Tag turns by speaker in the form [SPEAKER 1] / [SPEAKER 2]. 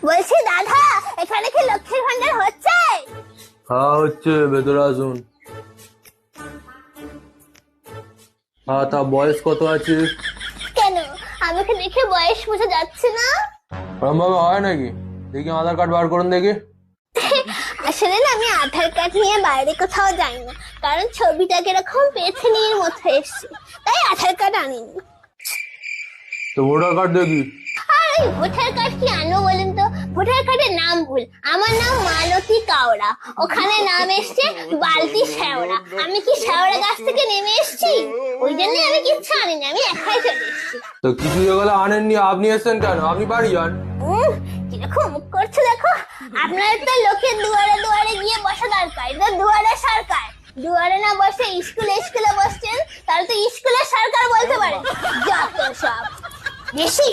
[SPEAKER 1] বলছি দাদা, এখানে কি লক্ষ্মীর ভান্ডার হচ্ছে?
[SPEAKER 2] হ্যাঁ হচ্ছে, ভেতরে আসুন। হ্যাঁ, তা বয়স কত আছে?
[SPEAKER 1] কেন, আমাকে দেখে বয়স বোঝা যাচ্ছে না?
[SPEAKER 2] ওরম ভাবে হয় নাকি? দেখি আধার কার্ড বার করুন দেখি।
[SPEAKER 1] আসলে না, আমি আধার কার্ড নিয়ে বাইরে কোথাও যাই না, কারণ ছবিটা কিরকম পেছনের মতো এসছে, তাই আধার কার্ড আনিনি।
[SPEAKER 2] তো ভোটার কার্ড দেখি।
[SPEAKER 1] আর ওই ভোটার কার্ড কি আনবো বলেন তো? ভোটার কার্ডের নাম ভুল। আমার নাম মালতী কাওড়া, ওখানে নাম এসছে বালতি শেওড়া। আমি কি শেওড়া গাছ থেকে নেমে এসছি? ওই জন্য আমি কিচ্ছু আনিনি, আমি একাই চলে এসছি।
[SPEAKER 2] তো কিছু যেগুলো আনেননি, আপনি এসছেন কেন? আপনি বাড়ি যান।
[SPEAKER 1] কিরকম মুখ করছে দেখো। আপনার তো লোকের দুয়ারে দুয়ারে গিয়ে বসা দরকার, এটা দুয়ারে সরকার। দুয়ারে না বসে স্কুলে স্কুলে বসছেন, তাহলে তো স্কুলের সরকার বলতে পারে। যত সব বেশি।